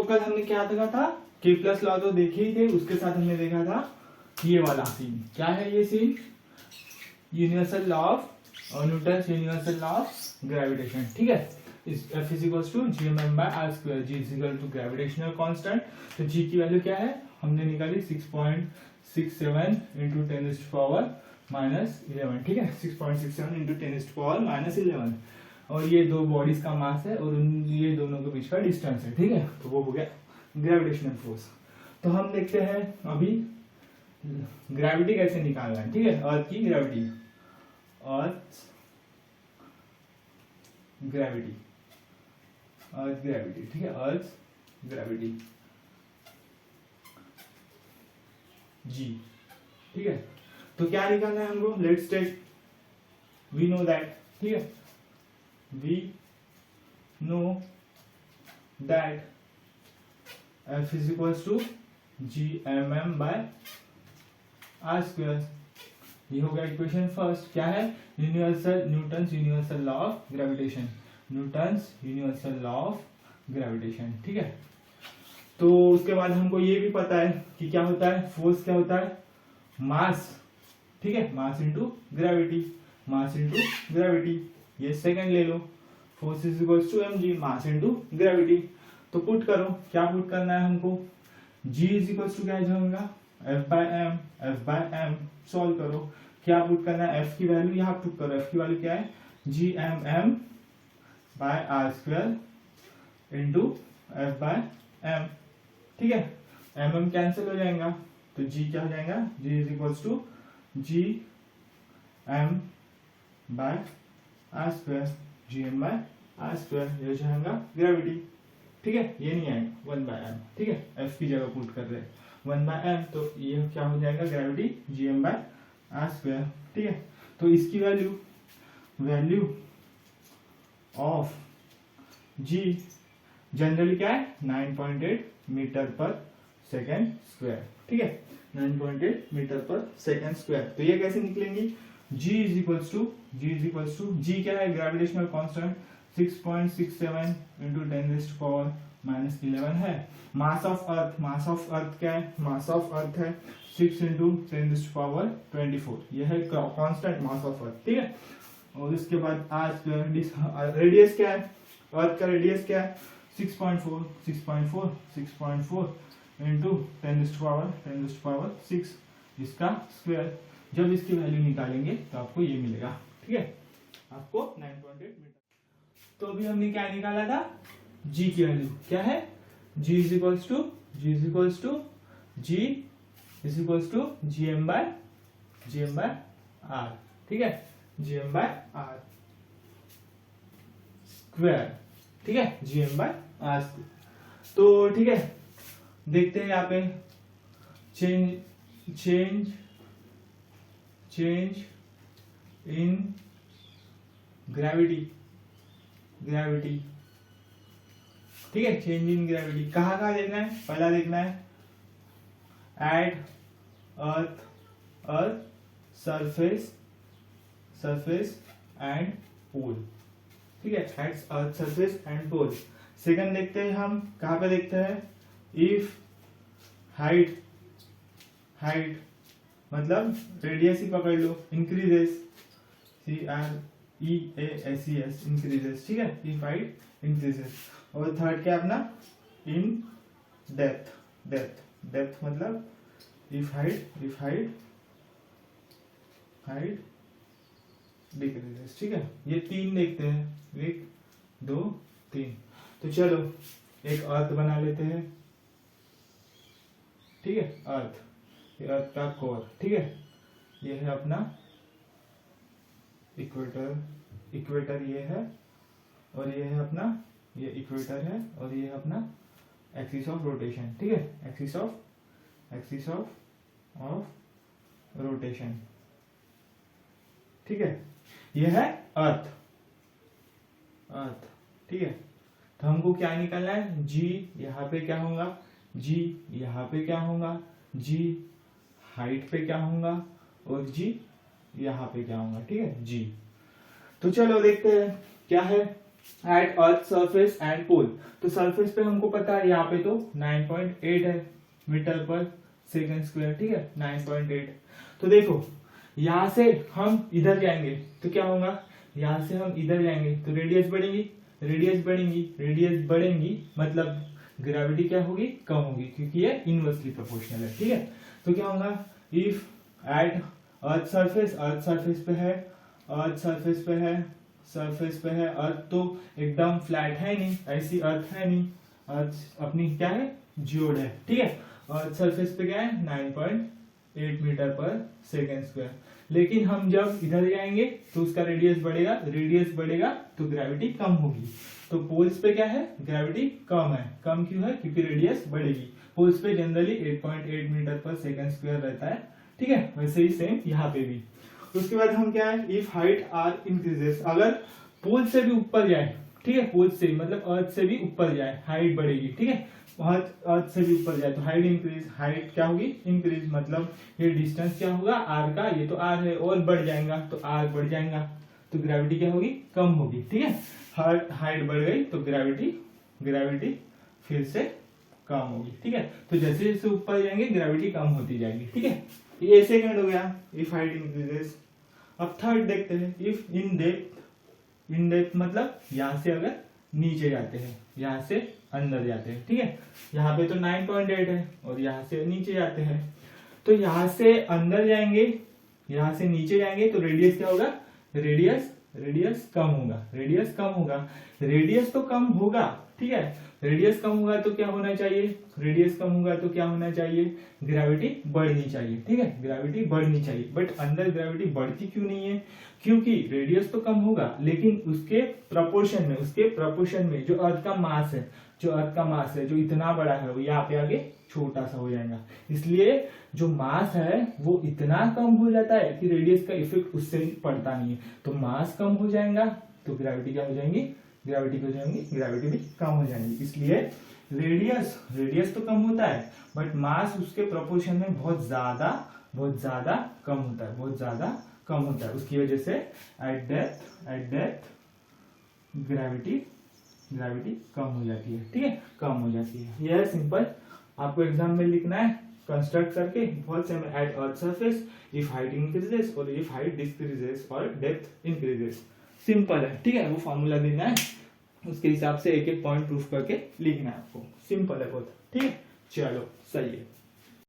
तो कल हमने क्या देखा था, के प्लस लॉ तो देखे ही थे, उसके साथ हमने देखा था ये वाला सीन। क्या है ये scene? Universal law of Newton universal law of gravitation. ठीक है, F is equal to gmm by r square, g is equal to gravitational constant. तो g की वैल्यू क्या है हमने निकाली 6.67 इंटू 10⁻⁻11। ठीक है, 6.67 इंटू 10⁻⁻11। और ये दो बॉडीज का मास है और ये दोनों के बीच का डिस्टेंस है। ठीक है, तो वो हो गया ग्रेविटेशनल फोर्स। तो हम देखते हैं अभी ग्रेविटी कैसे निकालना है। ठीक है, अर्थ की gravity, earth gravity, earth gravity. ठीक है, अर्थ ग्रेविटी जी। ठीक है, तो क्या निकालना है हमको? Let's take, we know that. ठीक है, we know that F is equal to gmm by r square. ये हो गया इक्वेशन फर्स्ट। क्या है? Universal, Newton's universal law of gravitation, Newton's universal law of gravitation. ठीक है, तो उसके बाद हमको ये भी पता है कि क्या होता है, फोर्स क्या होता है, मास। ठीक है, mass into gravity, mass into gravity. ये सेकंड ले लो, force is equal to mg, mass into gravity. तो पुट करो, क्या पुट करना है हमको, g इज इक्वल टू क्या जाएगा, F बाय m। सॉल्व करो, क्या पुट करना है, F की वैल्यू यहाँ पुट करो। F की वैल्यू क्या है, gmm by r square into F by m। ठीक है, mm कैंसिल हो जाएगा तो g क्या हो जाएगा, g is equal to gm by r square, gm by r square. ये जाएगा ग्रेविटी। ठीक है, ये नहीं आएगा 1 बाय m। ठीक है, F की जगह पुट कर रहे हैं 1 बाय m, तो ये क्या हो जाएगा gravity gm by r square. ठीक है, तो इसकी वैल्यू ऑफ g जनरली क्या है, 9.8 मीटर पर सेकेंड स्क्वायर। ठीक है, 9.8 मीटर पर सेकेंड स्क्वायर। तो ये कैसे निकलेंगी, g is equal to g क्या है, ग्रेविटेशनल कांस्टेंट 6.67 इंटू 10⁻⁻11 है। मास ऑफ अर्थ क्या है, मास ऑफ अर्थ है 6 इंटू 10⁻24। यह है कांस्टेंट मास ऑफ अर्थ। ठीक है, और इसके बाद आर स्क्वायर, रेडियस क्या है, अर्थ का रेडियस क्या है, 6.4 इंटू 10⁻6 इसका स्क्वायर। जब इसकी वैल्यू निकालेंगे तो आपको ये मिलेगा। ठीक है, आपको 9.8 मीटर। तो अभी हमने क्या निकाला था, g की वैल्यू क्या है, g is equal to gm by r। ठीक है, gm बाय r स्क्वायर। ठीक है, gm बाय r। तो ठीक है, देखते हैं यहाँ पे चेंज इन ग्रेविटी। ठीक है, चेंज इन ग्रेविटी कहाँ देखना है, पहला देखना है at earth surface and pole. ठीक है, at earth surface and pole. Second देखते हैं हम, कहाँ पे देखते हैं, इफ हाइट मतलब रेडियस ही पकड़ लो, इंक्रीजेस, CREASES इंक्रीजेस। ठीक है, इफ हाइट इंक्रीजेस। और थर्ड क्या अपना, इन डेप्थ मतलब इफ हाइट डिक्रीजेस। ठीक है, ये तीन देखते हैं, 1 2 3। तो चलो एक अर्थ बना लेते हैं। ठीक है, अर्थ का कोर। ठीक है, ये है अपना इक्वेटर ये है, और ये है अपना, ये इक्वेटर है, और ये है अपना एक्सिस ऑफ रोटेशन। ठीक है, एक्सिस ऑफ रोटेशन। ठीक है, ये है अर्थ। ठीक है, तो हमको क्या निकालना है, g यहाँ पे क्या होगा, g यहाँ पे क्या होगा, g हाइट पे क्या होगा, और g यहाँ पे क्या होगा। ठीक है, g। तो चलो देखते हैं क्या है, एट अर्थ सरफेस एंड पोल। तो सरफेस पे हमको पता है यहाँ पे तो 9.8 है मीटर पर सेकेंड स्क्वायर, ठीक है 9.8। तो देखो यहाँ से हम इधर जाएंगे तो क्या होगा, यहाँ से हम इधर जाएंगे तो रेडियस बढ़ेगी, रेडियस बढ़ेंगी, रेडियस बढ़ेंगी, मतलब ग्रेविटी क्या होगी, कम होगी, क्योंकि ये इनवर्सली प्रोपोर्शनल है, ठीक है। तो क्या होगा, if at earth surface, earth surface पे है, अर्थ सरफेस पे है, सरफेस पे है, अर्थ तो एकदम फ्लैट है नहीं, ऐसी अर्थ है नहीं, अर्थ अपनी क्या है, जियोड है, ठीक है। अर्थ सरफेस पे क्या है 9.8 मीटर पर सेकेंड स्क्वायर। लेकिन हम जब इधर जाएंगे तो उसका रेडियस बढ़ेगा, रेडियस बढ़ेगा तो ग्रेविटी कम होगी। तो पोल्स पे क्या है, ग्रेविटी कम है। कम क्यों है, क्योंकि रेडियस बढ़ेगी। पोल्स पे जनरली 8.8 मीटर पर सेकेंड स्क्वायर रहता है, ठीक है। वैसे ही सेम यहाँ पे भी। उसके बाद हम क्या है, इफ हाइट आर इंक्रीजेस, अगर पोल से भी ऊपर जाए, ठीक है, पोल से मतलब अर्थ से भी ऊपर जाए, हाइट बढ़ेगी, ठीक है। अर्थ से भी ऊपर जाए तो हाइट इंक्रीज, हाइट क्या होगी, इंक्रीज, मतलब ये डिस्टेंस क्या होगा, आर का, ये तो आर है, और बढ़ जाएगा तो आर बढ़ जाएगा, तो ग्रेविटी क्या होगी, कम होगी, ठीक है। हाइट बढ़ गई तो ग्रेविटी फिर से कम होगी, ठीक है। तो जैसे जैसे ऊपर जाएंगे ग्रेविटी कम होती जाएगी, ठीक है। ये सेकंड हो गया, इफ हाइट इंक्रीजेस। अब थर्ड देखते हैं, इफ इन डेप्थ मतलब यहाँ से अगर नीचे जाते हैं, यहाँ से अंदर जाते हैं, ठीक है। यहाँ पे तो 9.8 है और यहाँ से नीचे जाते हैं, तो यहाँ से अंदर जाएंगे, यहाँ से नीचे जाएंगे तो रेडियस क्या होगा, रेडियस कम होगा, रेडियस कम होगा, रेडियस तो कम होगा, ठीक है। रेडियस कम होगा तो क्या होना चाहिए, रेडियस कम होगा तो क्या होना चाहिए, ग्रेविटी बढ़नी चाहिए, ठीक है, ग्रेविटी बढ़नी चाहिए। बट अंदर ग्रेविटी बढ़ती क्यों नहीं है, क्योंकि रेडियस तो कम होगा लेकिन उसके प्रपोर्शन में जो अर्थ का मास है, जो इतना बड़ा है, वो यहाँ पे आगे छोटा सा हो जाएगा। इसलिए जो मास है वो इतना कम हो जाता है कि रेडियस का इफेक्ट उससे पड़ता नहीं है। तो मास कम हो जाएगा तो ग्रेविटी क्या हो जाएंगी, ग्रेविटी भी कम हो जाएगी। इसलिए रेडियस तो कम होता है बट मास उसके प्रोपोर्शन में बहुत ज्यादा कम होता है। उसकी वजह से एट डेप्थ ग्रेविटी कम हो जाती है, ठीक है, कम हो जाती है। यह है सिंपल, आपको एग्जाम में लिखना है कंस्ट्रक्ट करके, बहुत से at earth surface if height increases और इफ हाइट डिक्रीजेस और डेप्थ इंक्रीजेस। सिंपल है, ठीक है। वो फॉर्मूला देना है, उसके हिसाब से एक एक पॉइंट प्रूफ करके लिखना है आपको। सिंपल है बहुत, ठीक है। चलो सही है।